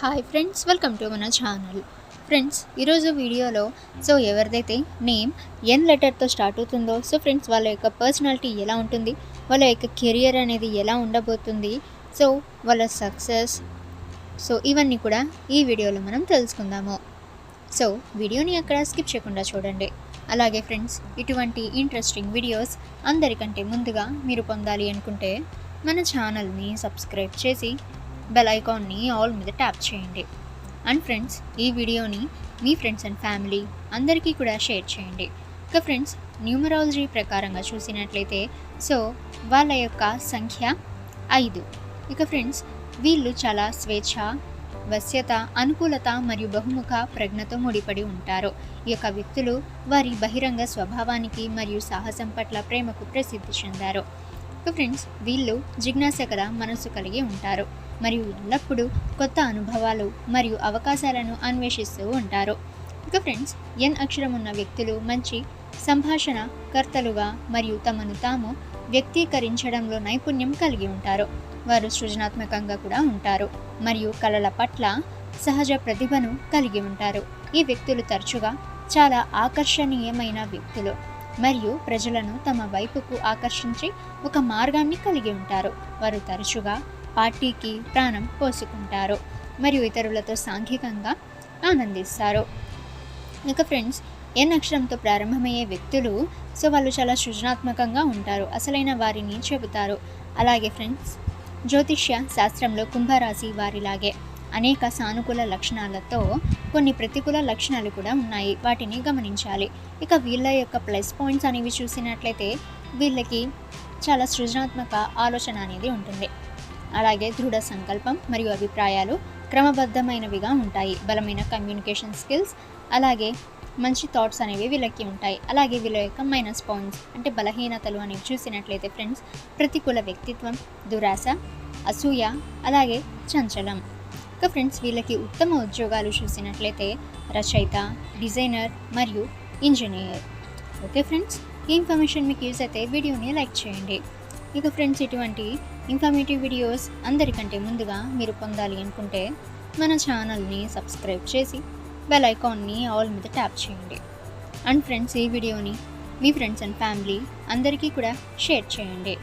Hi friends, welcome to మన channel. Friends, ఈరోజు వీడియోలో ఎవరిదైతే నేమ్ ఎన్ లెటర్తో స్టార్ట్ అవుతుందో ఫ్రెండ్స్ వాళ్ళ యొక్క పర్సనాలిటీ ఎలా ఉంటుంది, వాళ్ళ యొక్క కెరియర్ అనేది ఎలా ఉండబోతుంది, వాళ్ళ సక్సెస్ ఇవన్నీ కూడా ఈ వీడియోలో మనం తెలుసుకుందాము. వీడియోని అక్కడ స్కిప్ చేయకుండా చూడండి. అలాగే ఫ్రెండ్స్, ఇటువంటి ఇంట్రెస్టింగ్ వీడియోస్ అందరికంటే ముందుగా మీరు పొందాలి అనుకుంటే మన ఛానల్ని సబ్స్క్రైబ్ చేసి బెల్ ఐకాన్ని ఆల్ మీద ట్యాప్ చేయండి. అండ్ ఫ్రెండ్స్, ఈ వీడియోని మీ ఫ్రెండ్స్ అండ్ ఫ్యామిలీ అందరికీ కూడా షేర్ చేయండి. ఇక ఫ్రెండ్స్, న్యూమరాలజీ ప్రకారంగా చూసినట్లయితే వాళ్ళ యొక్క సంఖ్య 5. ఇక ఫ్రెండ్స్, వీళ్ళు చాలా స్వేచ్ఛ, వశ్యత, అనుకూలత మరియు బహుముఖ ప్రజ్ఞతో ముడిపడి ఉంటారు. ఈ యొక్క వ్యక్తులు వారి బహిరంగ స్వభావానికి మరియు సాహసం పట్ల ప్రేమకు ప్రసిద్ధి చెందారు. ఇక ఫ్రెండ్స్, వీళ్ళు జిజ్ఞాసగల మనసు కలిగి ఉంటారు మరియు ఎల్లప్పుడూ కొత్త అనుభవాలు మరియు అవకాశాలను అన్వేషిస్తూ ఉంటారు. ఇక ఫ్రెండ్స్, ఎన్ అక్షరం ఉన్న వ్యక్తులు మంచి సంభాషణ కర్తలుగా మరియు తమను తాము వ్యక్తీకరించడంలో నైపుణ్యం కలిగి ఉంటారు. వారు సృజనాత్మకంగా కూడా ఉంటారు మరియు కళల పట్ల సహజ ప్రతిభను కలిగి ఉంటారు. ఈ వ్యక్తులు తరచుగా చాలా ఆకర్షణీయమైన వ్యక్తులు మరియు ప్రజలను తమ వైపుకు ఆకర్షించి ఒక మార్గాన్ని కలిగి ఉంటారు. వారు తరచుగా పార్టీకి ప్రాణం పోసుకుంటారు మరియు ఇతరులతో సాంఘికంగా ఆనందిస్తారు. ఇక ఫ్రెండ్స్, ఎన్ అక్షరంతో ప్రారంభమయ్యే వ్యక్తులు వాళ్ళు చాలా సృజనాత్మకంగా ఉంటారు, అసలైన వారిని చెబుతారు. అలాగే ఫ్రెండ్స్, జ్యోతిష్య శాస్త్రంలో కుంభరాశి వారిలాగే అనేక సానుకూల లక్షణాలతో కొన్ని ప్రతికూల లక్షణాలు కూడా ఉన్నాయి, వాటిని గమనించాలి. ఇక వీళ్ళ యొక్క ప్లస్ పాయింట్స్ అనేవి చూసినట్లయితే వీళ్ళకి చాలా సృజనాత్మక ఆలోచన అనేది ఉంటుంది. అలాగే దృఢ సంకల్పం మరియు అభిప్రాయాలు క్రమబద్ధమైనవిగా ఉంటాయి. బలమైన కమ్యూనికేషన్ స్కిల్స్, అలాగే మంచి థాట్స్ అనేవి వీళ్ళకి ఉంటాయి. అలాగే వీళ్ళ యొక్క మైనస్ పాయింట్స్ అంటే బలహీనతలు అనేవి చూసినట్లయితే ఫ్రెండ్స్, ప్రతికూల వ్యక్తిత్వం, దురాశ, అసూయ, అలాగే చంచలం. ఇక ఫ్రెండ్స్, వీళ్ళకి ఉత్తమ ఉద్యోగాలు చూసినట్లయితే రచయిత, డిజైనర్ మరియు ఇంజనీర్. ఓకే ఫ్రెండ్స్, ఈ ఇన్ఫర్మేషన్ మీకు యూస్ అయితే వీడియోని లైక్ చేయండి. ఇక ఫ్రెండ్స్, ఇటువంటి ఇన్ఫర్మేటివ్ వీడియోస్ అందరికంటే ముందుగా మీరు పొందాలి అనుకుంటే మన ఛానల్ని సబ్స్క్రైబ్ చేసి బెల్ ఐకాన్ని ఆల్ మీద ట్యాప్ చేయండి. అండ్ ఫ్రెండ్స్, ఈ వీడియోని మీ ఫ్రెండ్స్ అండ్ ఫ్యామిలీ అందరికీ కూడా షేర్ చేయండి.